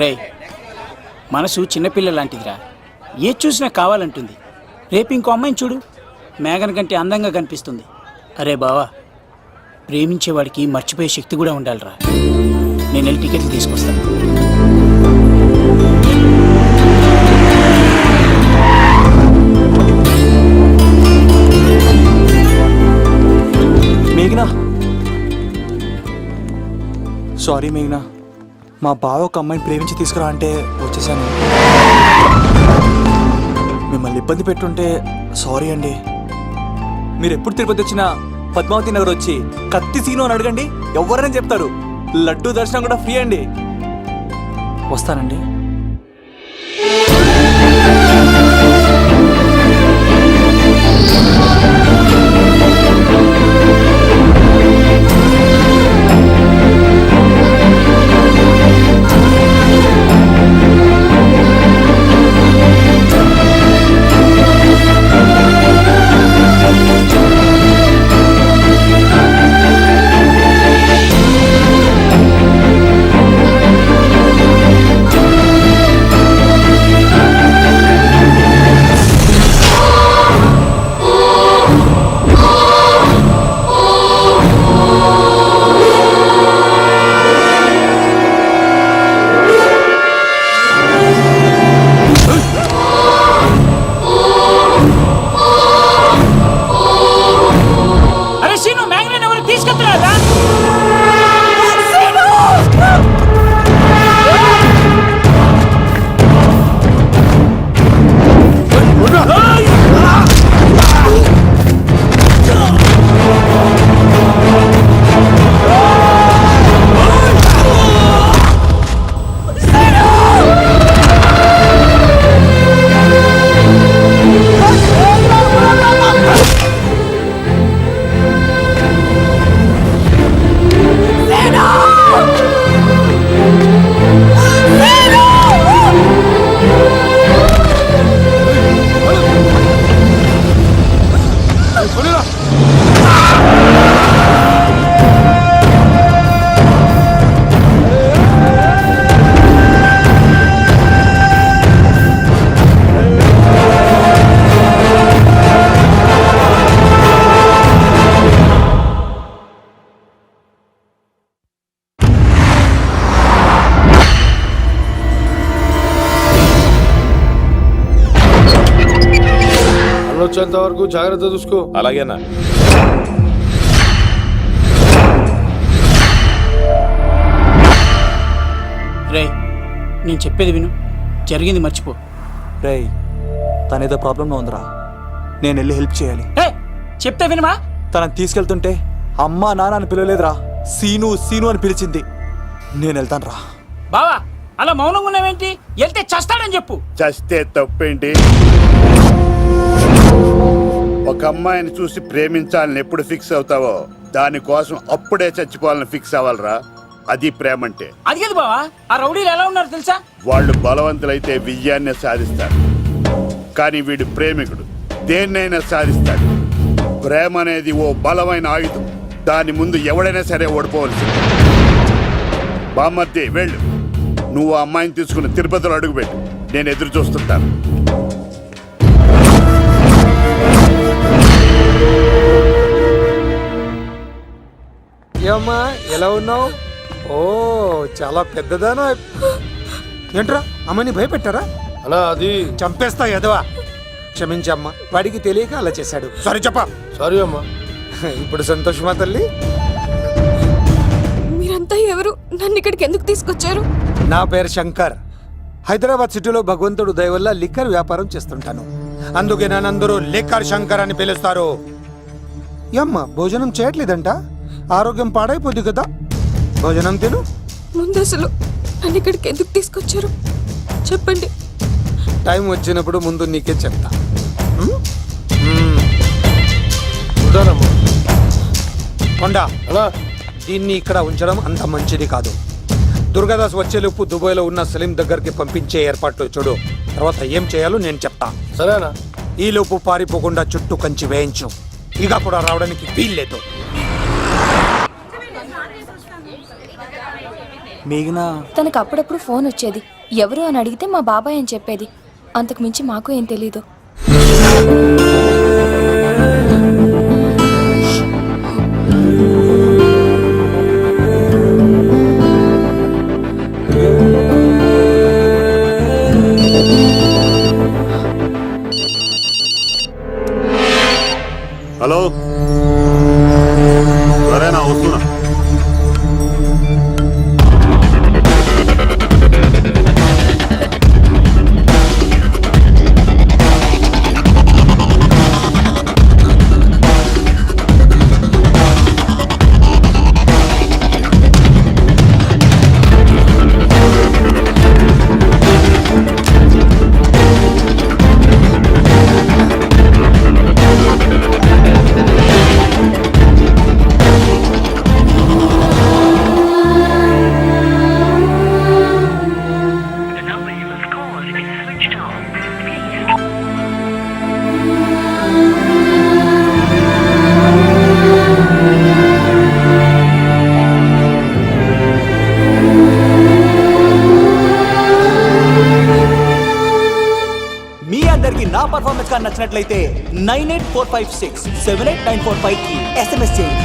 రే, మనసు చిన్నపిల్ల లాంటిదిరా. ఏది చూసినా కావాలంటుంది. రేపు ఇంకో అమ్మాయిని చూడు, మేఘన కంటే అందంగా కనిపిస్తుంది. అరే బావా, ప్రేమించేవాడికి మర్చిపోయే శక్తి కూడా ఉండాలిరా. నేను వెళ్ళి టికెట్లు తీసుకొస్తాను. మేఘనా, సారీ మేఘనా, మా బావ ఒక అమ్మాయిని ప్రేమించి తీసుకురా అంటే వచ్చేసాను. మిమ్మల్ని ఇబ్బంది పెట్టుంటే సారీ అండి. మీరు ఎప్పుడు తిరుపతి వచ్చినా పద్మావతి నగర్ వచ్చి కత్తి సీను అని అడగండి, ఎవరైనా చెప్తారు. లడ్డూ దర్శనం కూడా ఫ్రీ అండి. వస్తానండి. వచ్చేంత వరకు జాగ్రత్త చూసుకో. అలాగేనా? రే, నేను చెప్పేది విను, జరిగింది మర్చిపో. రే, తనేదో ప్రాబ్లంలో ఉందిరా, నేను వెళ్ళి హెల్ప్ చేయాలి. చెప్తే వినమా? తనని తీసుకెళ్తుంటే అమ్మా నాన్న అని పిలవలేదురా, సీను సీను అని పిలిచింది. నేను వెళ్తాను రా. బావా, అలా మౌనంగా ఉన్నావేంటి? వెళ్తే చస్తాడని చెప్పు. చస్తే తప్పేంటి? ఒక అమ్మాయిని చూసి ప్రేమించాలని ఎప్పుడు ఫిక్స్ అవుతావో దానికోసం అప్పుడే చచ్చిపోవాలని ఫిక్స్ అవ్వాలరా. అది ప్రేమంటే. అది కాదు బావా, ఆ రౌడీలు ఎలా ఉన్నారు తెలుసా? వాళ్ళు బలవంతులైతే విజయాన్ని సాధిస్తారు, కానీ వీడు ప్రేమికుడు దేన్నైనా సాధిస్తాడు. ప్రేమ అనేది ఓ బలమైన ఆయుధం, దాని ముందు ఎవడైనా సరే ఓడిపోవలసింది. బామ్మర్ది వెళ్ళు, నువ్వు ఆ అమ్మాయిని తీసుకుని తిరుపతిలో అడుగుపెట్టు, నేను ఎదురు చూస్తుంటాను. ఏమ్మా, ఎలా ఉన్నావు? ఓ, చాలా పెద్దదానా. ఏంట్రా, అమ్మని భయపెట్టారా? అలా అది చంపేస్తా ఎదవా. క్షమించమ్మా, వాడికి తెలియక అలా చేశాడు. సారీ చెప్పా. సారీ అమ్మా. ఇప్పుడు సంతోషమా తల్లి? మీరంతా ఎవరు? నన్ను ఇక్కడికి ఎందుకు తీసుకొచ్చారు? నా పేరు శంకర్. హైదరాబాద్ సిటీలో భగవంతుడు దయ వల్ల లిక్కర్ వ్యాపారం చేస్తుంటాను, అందుకే నన్నందరూ లిక్కర్ శంకర్ అని పిలుస్తారు. ఏమ్మా, భోజనం చేయట్లేదంట? ఆరోగ్యం పాడైపోద్ది కదా, భోజనం తిను. ముందు అసలు నన్ను ఇక్కడికి ఎందుకు తీసుకొచ్చారు చెప్పండి. టైం వచ్చినప్పుడు ముందు నీకే చెప్తా. కొండ, దీన్ని ఇక్కడ ఉంచడం అంత మంచిది కాదు. దుర్గాదాస్ వచ్చేలోపు దుబాయ్లో ఉన్న సలీం దగ్గరికి పంపించే ఏర్పాట్లు చూడు. తర్వాత ఏం చేయాలో నేను చెప్తా, సరేనా? ఈలోపు పారిపోకుండా చుట్టూ కంచి వేయించు. ఇక కూడా రావడానికి వీల్లేదు. మేఘనా తనకు అప్పుడప్పుడు ఫోన్ వచ్చేది. ఎవరు అని అడిగితే మా బాబాయ్ అని చెప్పేది. అంతకు మించి మాకు ఏం తెలీదు. హలో, సరేనా, వస్తున్నా. మీ అందరికి నా పర్ఫార్మెన్స్ గా నచ్చినట్లయితే 9845678945 కి SMS చేయండి.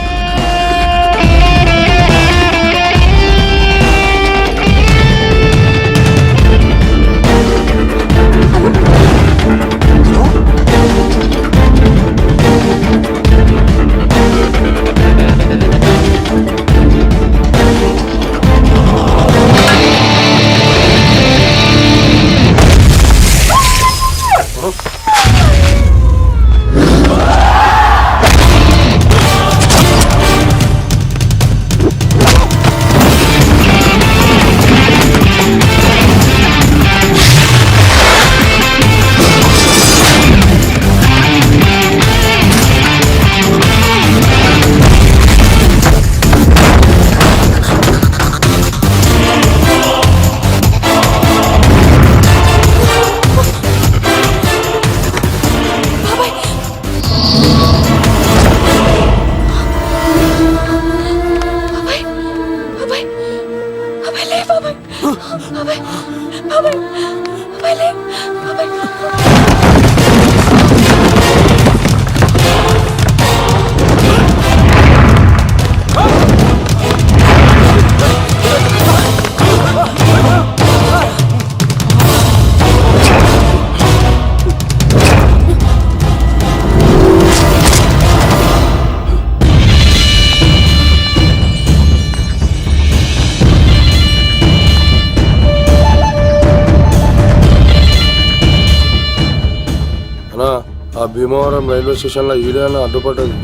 ఆ భీమవరం రైల్వే స్టేషన్ లో ఈడేనా అడ్డుపడ్డది.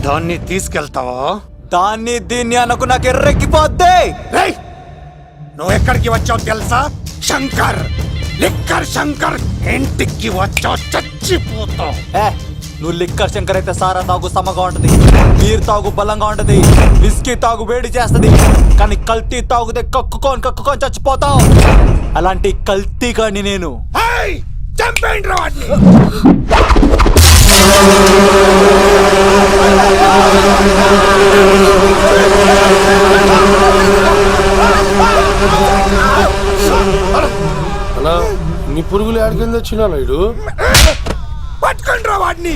దాన్ని తీసుకెళ్తావా? దాన్ని దీన్ని అనకు నాకు ఎర్రెక్కిపోద్ది. రేయ్, నువ్వు ఎక్కడికి వచ్చావు తెలుసా? శంకర్, లిక్కర్ శంకర్ ఇంటికి వచ్చావు, చచ్చిపోతావు. నువ్వు లిక్కర్ శంకర్ అయితే సారా తాగు సమ్మగా ఉంటది, బీర్ తాగు బలంగా ఉంటది, విస్కీ తాగు వేడి చేస్తది. కానీ కల్తీ తాగుతే కక్కుకొని చచ్చిపోతావు. అలాంటి కల్తీ కాని నేను. చంపేయండి రా వాడిని. అలా నీ పురుగులు ఆడికింద వచ్చినా ఇడు పట్టుకోండి రా వాడిని.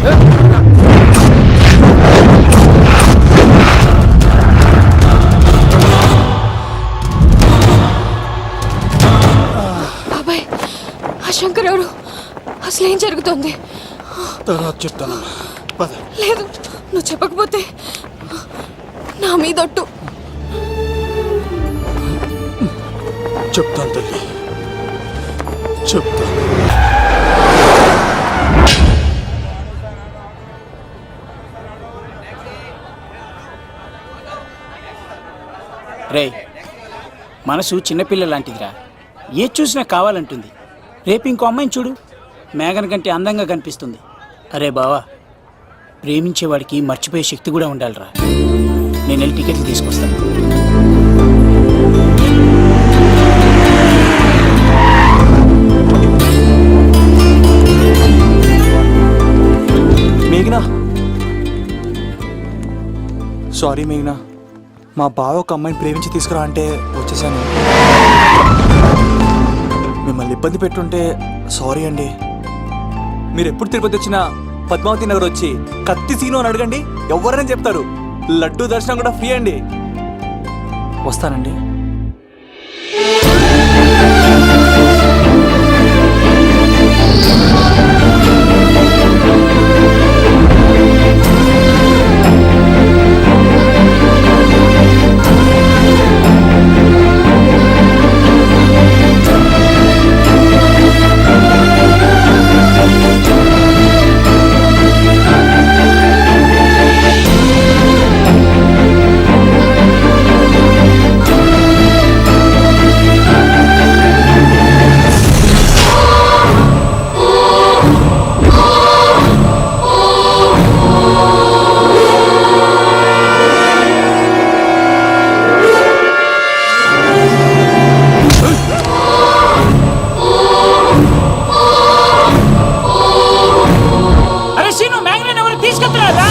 బాబాయ్, ఆ శంకర్ ఎవరు? అసలు ఏం జరుగుతుంది? తర్వాత చెప్తాను. లేదు, నువ్వు చెప్పకపోతే నా మీదొట్టు. చెప్తాను తల్లి, చెప్తాను. రేయ్, మనసు చిన్నపిల్ల లాంటిదిరా. ఏ చూసినా కావాలంటుంది. రేపు ఇంకో అమ్మాయిని చూడు, మేఘన కంటే అందంగా కనిపిస్తుంది. అరే బావా, ప్రేమించేవాడికి మర్చిపోయే శక్తి కూడా ఉండాలిరా. నేను వెళ్ళి టికెట్లు తీసుకొస్తాను. మేఘనా, సారీ మేఘనా, మా బావ ఒక అమ్మాయిని ప్రేమించి తీసుకురా అంటే వచ్చేసాను. మిమ్మల్ని ఇబ్బంది పెట్టుంటే సారీ అండి. మీరు ఎప్పుడు తిరుపతి వచ్చినా పద్మావతి నగర్ వచ్చి కత్తి సీను అని అడగండి, ఎవరైనా చెప్తారు. లడ్డూ దర్శనం కూడా ఫ్రీ అండి. వస్తానండి. అరే సీను, మ్యాగ్నెట్ ఎవరు తీసుకెళ్తున్నారా?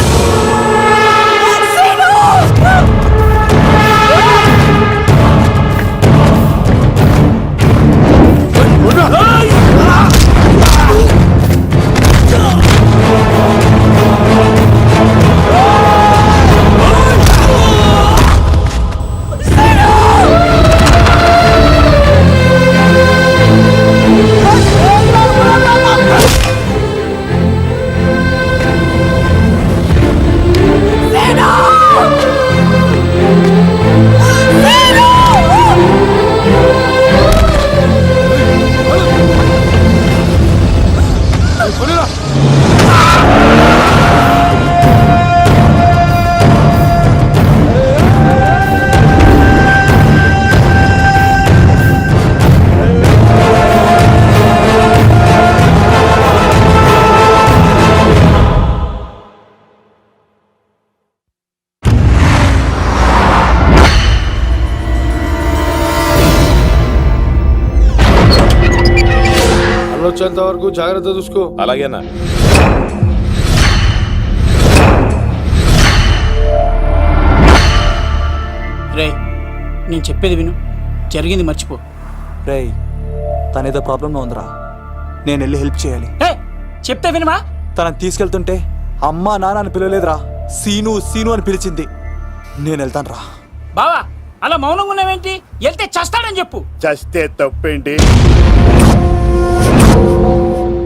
అన్న వచ్చేంత వరకు జాగ్రత్త చూసుకో. అలాగేనా? రే, నేను చెప్పేది విను, జరిగింది మర్చిపో. రేయ్, తనేదో ప్రాబ్లంలో ఉందిరా. నేను వెళ్ళి హెల్ప్ చేయాలి. ఏ చెప్తే వినుమా? తనని తీసుకెళ్తుంటే అమ్మా నాన్న అని పిలవలేదురా, సీను సీను అని పిలిచింది. నేను వెళ్తాను రా. బావా, అలా మౌనంగా ఉన్నావేంటి? వెళ్తే చస్తాడని చెప్పు. చస్తే తప్పేంటి?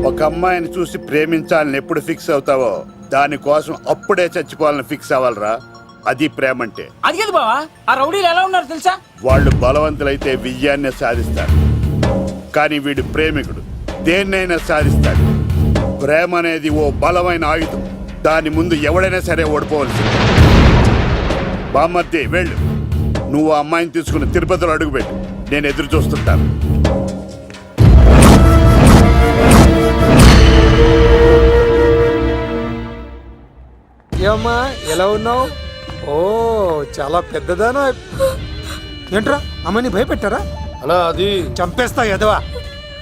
ఒక అమ్మాయిని చూసి ప్రేమించాలని ఎప్పుడు ఫిక్స్ అవుతావో దానికోసం అప్పుడే చచ్చిపోవాలని ఫిక్స్ అవ్వాలరా. అది ప్రేమంటే. అది కాదు బావా, ఆ రౌడీలు ఎలా ఉన్నారు తెలుసా? వాళ్ళు బలవంతులైతే విజయాన్ని సాధిస్తారు, కానీ వీడు ప్రేమికుడు, దేన్నైనా సాధిస్తాడు. ప్రేమ అనేది ఓ బలమైన ఆయుధం, దాని ముందు ఎవడైనా సరే ఓడిపోవలసింది. బామ్మర్తి వెళ్ళు, నువ్వు ఆ అమ్మాయిని తీసుకుని తిరుపతిలో అడుగుపెట్టు, నేను ఎదురు చూస్తుంటాను. ఏమ్మా ఎలా ఉన్నావు? ఓ చాలా పెద్దదానా. ఏంట్రా అమ్మని భయపెట్టారా? అన్నా అది చంపేస్తా ఎదవా.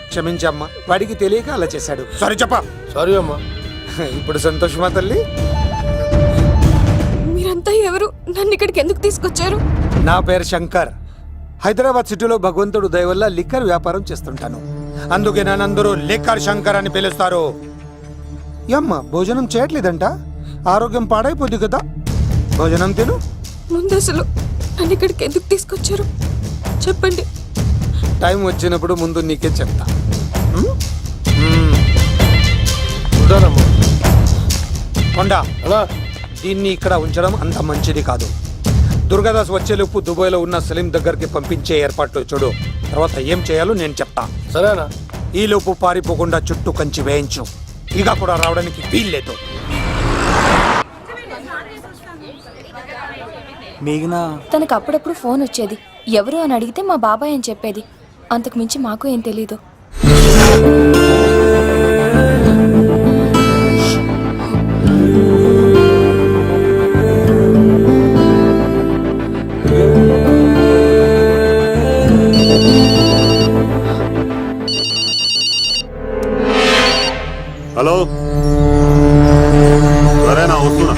క్షమించమ్మా, వాడికి తెలియక అలా చేశాడు. సారీ చెప్పా. సారీ అమ్మా. ఇప్పుడు సంతోషమా తల్లి? మీరంతా ఎవరు? నన్ను ఇక్కడికి ఎందుకు తీసుకొచ్చారు? నా పేరు శంకర్. హైదరాబాద్ సిటీలో భగవంతుడు దయ వల్ల లిక్కర్ వ్యాపారం చేస్తుంటాను, అందుకే నన్నందరూ లిక్కర్ శంకర్ అని పిలుస్తారు. ఏమ్మ భోజనం చేయట్లేదంట? ఆరోగ్యం పాడైపోద్ది కదా, భోజనం తిను. ముందు అసలు నన్ను ఇక్కడికి ఎందుకు తీసుకొచ్చారు చెప్పండి. టైం వచ్చినప్పుడు ముందు నీకే చెప్తా. ఉంటానమ్మా. కొండా, అన్నా దీన్ని ఇక్కడ ఉంచడం అంత మంచిది కాదు. దుర్గాదాస్ వచ్చేలోపు దుబాయ్లో ఉన్న సలీం దగ్గరికి పంపించే ఏర్పాట్లు చూడు, తర్వాత ఏం చేయాలో నేను చెప్తా. సరేనా? ఈలోపు పారిపోకుండా చుట్టూ కంచి వేయించు, ఇక కూడా రావడానికి వీల్లేదు. మేఘనా, తనకు అప్పుడప్పుడు ఫోన్ వచ్చేది, ఎవరు అని అడిగితే మా బాబాయ్ అని చెప్పేది. అంతకు మించి మాకు ఏం తెలీదు. హలో, సరేనా, వస్తున్నా.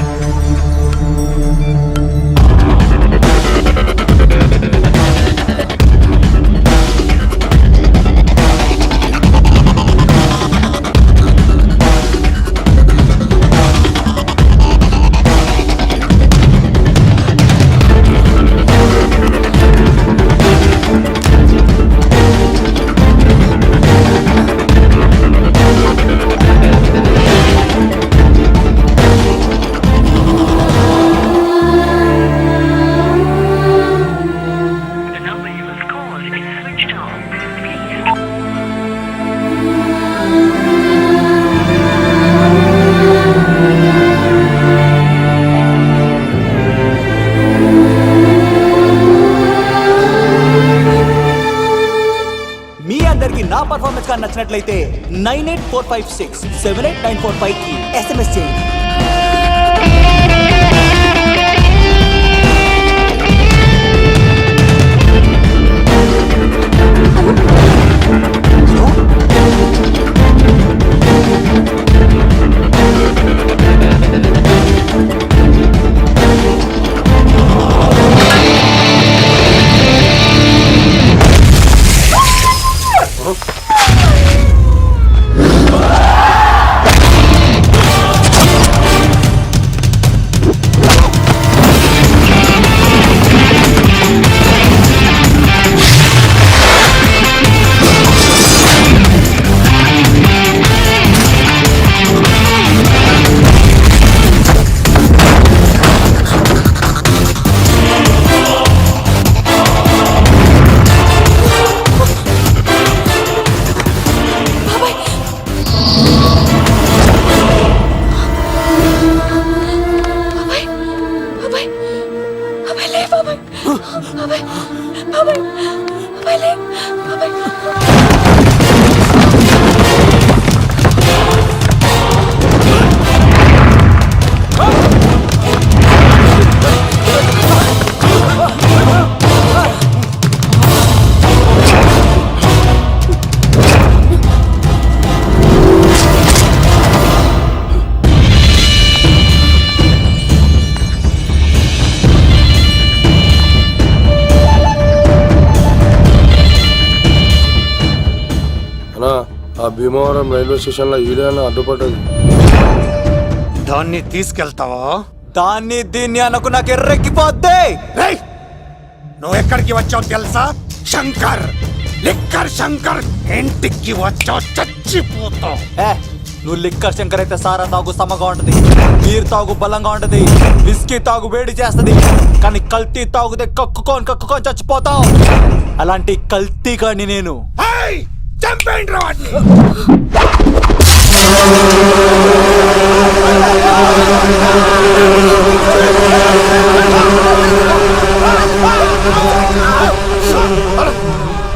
కానీ నచ్చినట్లయితే 9845678945కి SMS చేయండి. అన్నా ఆ భీమవరం రైల్వే స్టేషన్లో ఈడేనా అడ్డుపడ్డది. దాన్ని తీసుకెళ్తావా? దాన్ని దీన్ని అనకు నాకు ఎర్రెక్కిపోద్ది. రేయ్, నువ్వు ఎక్కడికి వచ్చావు తెలుసా? శంకర్, లిక్కర్ శంకర్ ఇంటికి వచ్చావు, చచ్చిపోతావు. నువ్వు లిక్కర్ శంకర్ అయితే సారా తాగు సమ్మగా ఉంటది, నీరు తాగు బలంగా ఉంటది, విస్కీ తాగు వేడి చేస్తది, కానీ కల్తీ తాగుతే కక్కుకొని చచ్చిపోతావు. అలాంటి కల్తీ కాని నేను. ఏయ్, చంపేయండి రా వాడిని.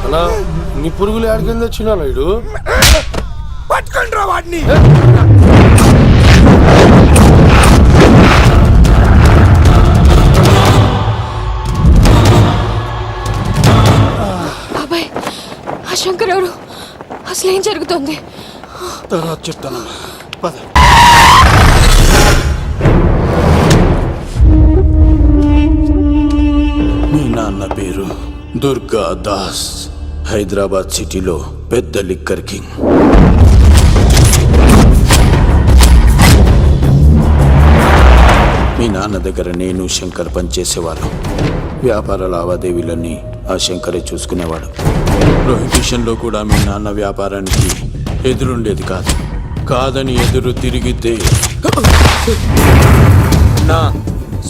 అన్నా నీ పురుగులు ఆడికింద వచ్చినా ఇడు పట్టుకోండి రా వాడిని. బాబాయ్, ఆ శంకర్ ఎవరు? అసలు ఏం జరుగుతుంది? తర్వాత చెప్తాను. పద. మీ నాన్న పేరు దుర్గా దాస్. హైదరాబాద్ సిటీలో పెద్ద లిక్కర్ కింగ్. మీ నాన్న దగ్గర నేను శంకర్ పనిచేసేవాళ్ళం. వ్యాపార లావాదేవీలన్నీ ఆ శంకరే చూసుకునేవాడు. ప్రొహిబిషన్లో కూడా మీ నాన్న వ్యాపారానికి ఎదురుండేది కాదు. కాదని ఎదురు తిరిగితే నా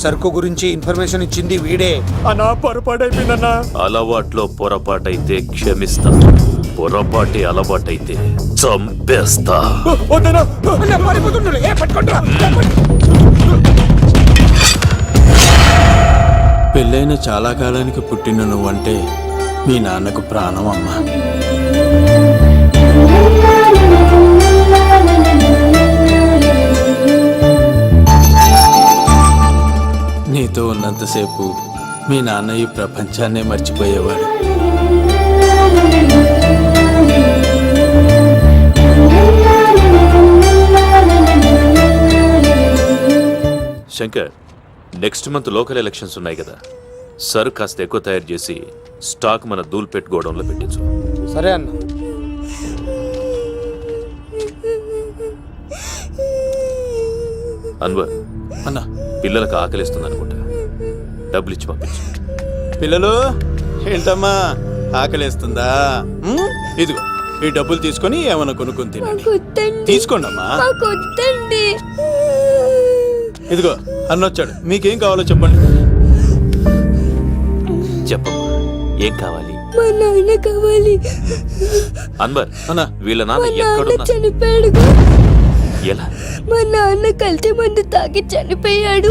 సరుకు గురించి ఇన్ఫర్మేషన్ ఇచ్చింది వీడే. అన్నా పొరపాటైపోయిందన్నా. అలవాట్లో పొరపాటైతే క్షమిస్తా, పొరపాటి అలవాటైతే చంపేస్తా. పెళ్ళైన చాలా కాలానికి పుట్టిన నువ్వంటే మీ నాన్నకు ప్రాణం అమ్మా. నీతో ఉన్నంతసేపు మీ నాన్న ఈ ప్రపంచాన్నే మర్చిపోయేవాడు. Shankar, next month local elections ఉన్నాయి కదా, సరుకు కాస్త ఎక్కువ తయారు చేసి స్టాక్ మన దూల్పేట్ గోడౌన్లో పెట్టించు. సరే అన్న. అన్వర్ అన్నా, పిల్లలకు ఆకలిస్తుంది అనుకుంటా, డబ్బులు ఇచ్చి పంపించు. పిల్లలు ఏంటమ్మా ఆకలేస్తుందా? ఇదిగో ఈ డబ్బులు తీసుకొని ఏమైనా కొనుక్కొని తినండి. తీసుకోండి అమ్మా. ఇదిగో అన్నొచ్చాడు, మీకేం కావాలో చెప్పండి. చెప్పమ్మా, ఏం కావాలి? మా నాన్న కావాలి. అన్వర్ అన్నా, వీళ్ళ నాన్న ఎక్కడున్నా? చనిపోయాడు. ఎలా? మా నాన్న కల్తీ మందు తాగి చనిపోయాడు.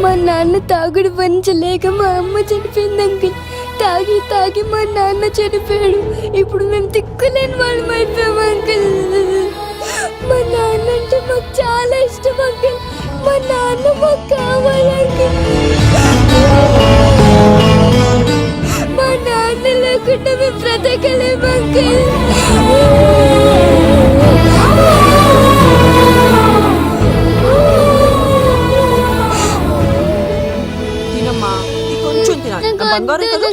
మా నాన్న తాగుడు భరించలేక మా అమ్మ చనిపోయింది అంకుల్. తాగి తాగి మా నాన్న చనిపోయాడు. ఇప్పుడు మేము తిక్కులేని వాళ్ళం అయిపోయాం అంకుల్. మా నాన్న అంటే మాకు చాలా ఇష్టం అంకుల్. మా నాన్న మాకు కావాలి అంకుల్. మా నాన్న లేకుండా మేము బ్రతకలేము అంకుల్. తినమ్మా, ఈ కొంచెం తినాలి. నా బంగారం కదా,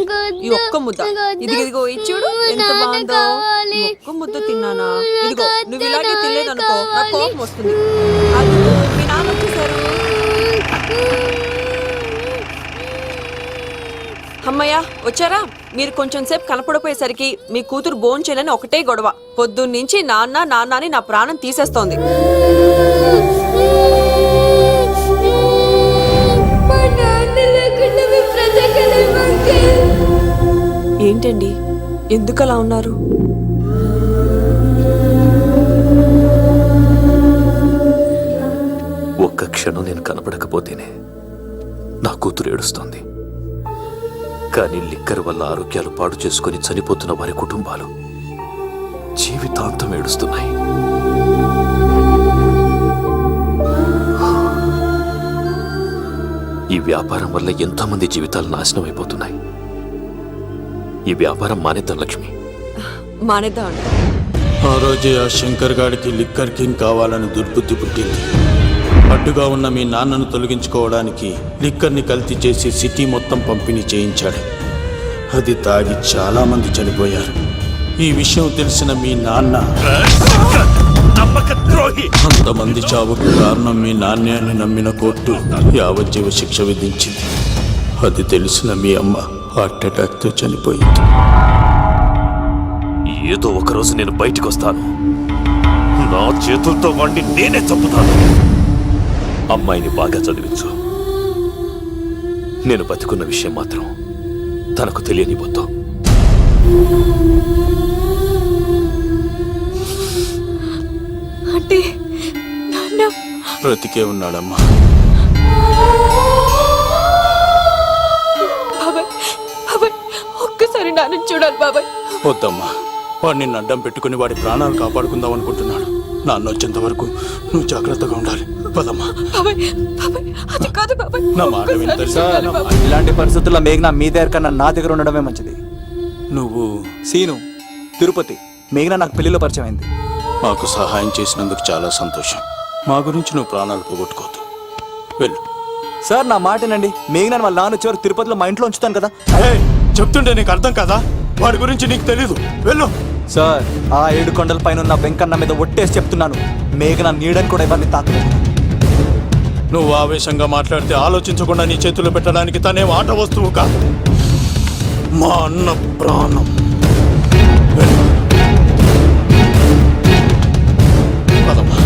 ఈ ఒక్క ముద్ద. ఇదిగో ఇచ్చుడు ఎంత బాగుందో. ఈ ఒక్క ముద్ద తిన్నానా? ఇదిగో నువ్వు ఇలాగే తినలేదనుకో నాకు కోపం వస్తుంది. అది మీ నాన్న వచ్చేసారు. అమ్మయ్య వచ్చారా? మీరు కొంచెం సేపు కనపడిపోయేసరికి మీ కూతురు భోజనం చేయాలని ఒకటే గొడవ. పొద్దున్నుంచి నాన్న నాన్న అని నా ప్రాణం తీసేస్తోంది. మా నాన్న లేకుండా మేము బ్రతకలేము అంకుల్. ఏంటండి ఎందుకు అలా ఉన్నారు? ఒక్క క్షణం నేను కనపడకపోతేనే నా కూతురు ఏడుస్తోంది. కానీ లిక్కర్ వల్ల ఆరోగ్యాలు పాడు చేసుకుని చనిపోతున్న వారి కుటుంబాలు జీవితాంతం ఏడుస్తున్నాయి. ఈ వ్యాపారం వల్ల ఎంతోమంది జీవితాలు నాశనం అయిపోతున్నాయి. ఈ వ్యాపారం మానేద్దాం లక్ష్మి. మానేద్దాం అండి. ఆ రోజే ఆ శంకర్ గాడికి లిక్కర్ కింగ్ కావాలని దుర్బుద్ధి పుట్టింది. అడ్డుగా ఉన్న మీ నాన్నను తొలగించుకోవడానికి లిక్కర్ని కల్తీ చేసి సిటీ మొత్తం పంపిణీ చేయించాడు. అది తాగి చాలా మంది చనిపోయారు. ఈ విషయం తెలిసిన మీ నాన్న అంతమంది చావుకు కారణం మీ నాన్నే అని నమ్మిన కోర్టు యావజ్జీవ శిక్ష విధించింది. అది తెలిసిన మీ అమ్మ హార్ట్ అటాక్తో చనిపోయింది. ఏదో ఒకరోజు నేను బయటికి వస్తాను. నా చేతులతో వాడిని నేనే చంపుతాను. అమ్మాయిని బాగా చదివించు. నేను బతికున్న విషయం మాత్రం తనకు తెలియనిపోతాం. అంటే నాన్న బ్రతికే ఉన్నాడమ్మా. బాబాయ్, బాబాయ్ ఒక్కసారి నాన్న చూడాలి బాబాయ్. వద్దమ్మా, వాడు నిన్ను అడ్డం పెట్టుకుని వాడి ప్రాణాలు కాపాడుకుందాం అనుకుంటున్నాడు. నాన్న వచ్చేంత వరకు నువ్వు జాగ్రత్తగా ఉండాలి. పదమ్మా. బాబాయ్, బాబాయ్ అది కాదు బాబాయ్. నా మాట వింటారు ఒక్కసారి సార్. చూడాలి బాబాయ్. ఇలాంటి పరిస్థితుల్లో మేఘన మీ దగ్గర కన్నా నా దగ్గర ఉండడమే మంచిది. నువ్వు సీను, తిరుపతి. మేఘన నాకు పెళ్లిలో పరిచయం అయింది. మాకు సహాయం చేసినందుకు చాలా సంతోషం. మా గురించి నువ్వు ప్రాణాలు పోగొట్టుకోవద్దు. వెళ్ళు. సార్ నా మాటనండి. మేఘన వాళ్ళ నాన్న వచ్చేవారు తిరుపతిలో మా ఇంట్లో ఉంచుతాను కదా. చెప్తుంటే నీకు అర్థం కదా? వాడి గురించి నీకు తెలీదు. వెళ్ళు. సార్ ఆ 7 కొండల పైన ఉన్న వెంకన్న మీద ఒట్టేసి చెప్తున్నాను, మేఘన నీడని కూడా ఎవరిని తాకలేదు. నువ్వు ఆవేశంగా మాట్లాడితే ఆలోచించకుండా నీ చేతులు పెట్టడానికి తనే ఆట వస్తువు కాదు, మా అన్న ప్రాణం. వెళ్ళు. పదమ్మా.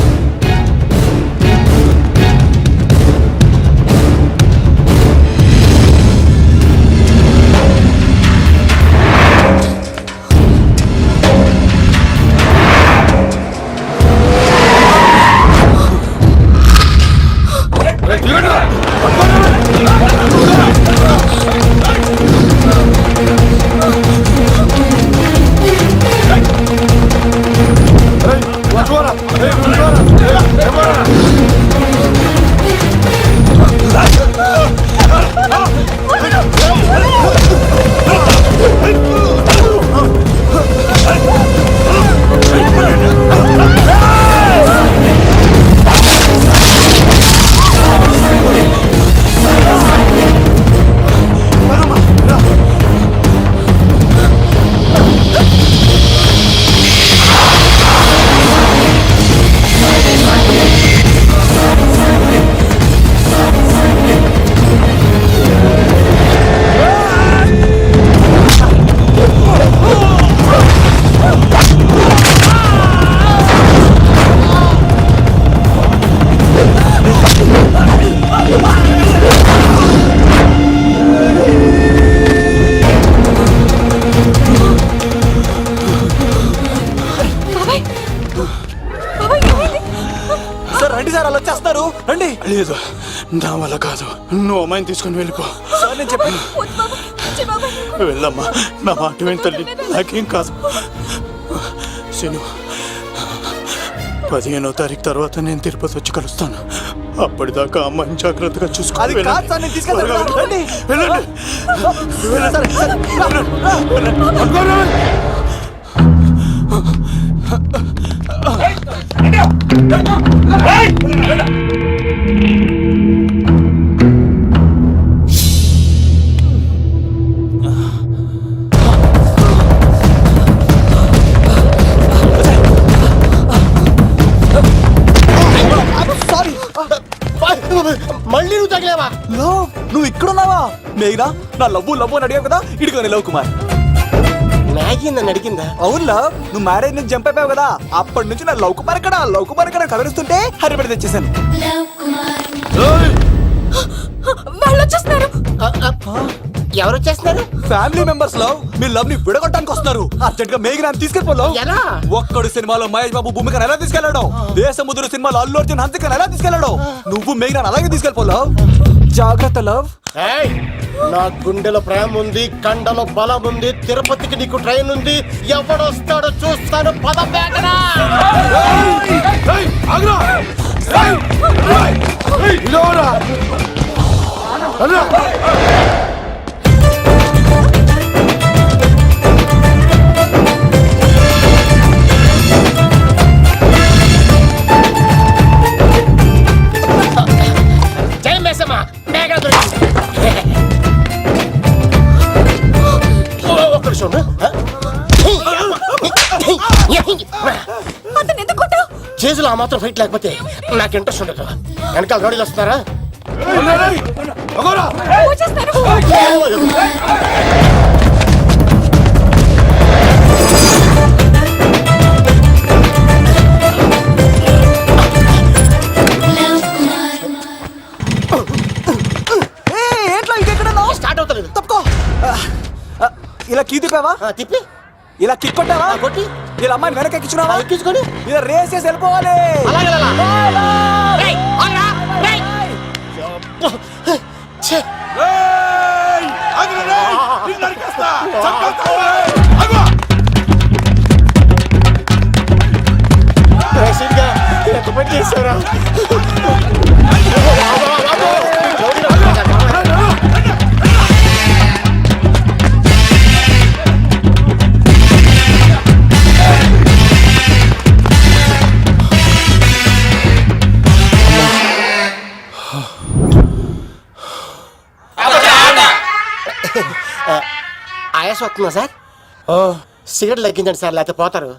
సార్ రండి సార్, అలా వచ్చేస్తారు. రండి. లేదు, నా వల్ల కాదు. నువ్వు అమ్మాయిని తీసుకుని వెళ్ళిపో. సార్ నేను చెప్పాను. వద్దు బాబాయ్, వెళ్ళమ్మా, నా మాట విని తల్లి, నాకేం కాదు. శను, 15వ తారీఖు తర్వాత నేను తిరుపతి వచ్చి కలుస్తాను. అప్పటిదాకా అమ్మాయిని జాగ్రత్తగా అది చూసుకోవాలి. కాదు సార్, నేను తీసుకెళ్తాను. రండి. వెళ్ళండి. సారీ. మళ్ళీ నువ్వు తగిలేవా? లవ్, నువ్వు ఇక్కడున్నావా? మేఘనా, నా లవ్వు అని అడిగావు కదా, ఇడిగోని లవ్ కుమార్. మ్యాగీ నన్ను అడిగిందా? అవును లవ్, నువ్వు మ్యారేజ్ నుంచి జంప్ అయిపోయావు కదా, అప్పటి నుంచి నా లవ్ కుమార్ ఎక్కడ కదిలిస్తుంటే హరిపడి తెచ్చేసాను. వాళ్ళు వచ్చేస్తున్నారు. ఎవరు వచ్చేస్తున్నారు? ఫ్యామిలీ మెంబర్స్ లవ్, మీ లవ్ ని విడగొట్టడానికి వస్తున్నారు. అర్జెంట్ గా మేఘనా తీసుకెళ్ళిపోలేవు. ఎలా? ఒక్కడు సినిమాలో మహేష్ బాబు భూమికను ఎలా తీసుకెళ్ళాడు, దేశముద్రు సినిమాలో అల్లు అర్జున్ హన్సికను ఎలా తీసుకెళ్ళాడు, నువ్వు మేఘనా అలాగే తీసుకెళ్ళిపోలేవు. జాగ్రత్త లవ్. నా గుండెలో ప్రేమ ఉంది, కండలో బలం ఉంది, తిరుపతికి నీకు ట్రైన్ ఉంది, ఎవడొస్తాడో చూస్తాను. పద మేఘనా. జై మేసమ్మ, మేఘనా దొరికింది. ఒక్క నిమిషం. అతను ఎందుకు కొట్టావు? చేతులు ఆ మాత్రం ఫైట్ లేకపోతే నాకు ఇంట్రెస్ట్ ఉండదు. వెనకాల రోడ్లు వస్తున్నారా? వచ్చేస్తారు. ఏంట్లో ఇంకెక్కడ స్టార్ట్ అవుతలేదు. తప్పుకో. ఇలా కీ తిప్పావా? తిప్పి ఇలా కిక్ కొట్టావా? కొట్టి ఇలా అమ్మాయిని వెనక ఎక్కించున్నావా? ఎక్కించుకొని ఇలా రేస్ చేసి వెళ్ళిపోవాలి. అలాగే ఎంత పని చేశారా? ఆయాసం వస్తుందా సార్? సిగరెట్ లెక్కించండి సార్, లేకపోతే పోతారు.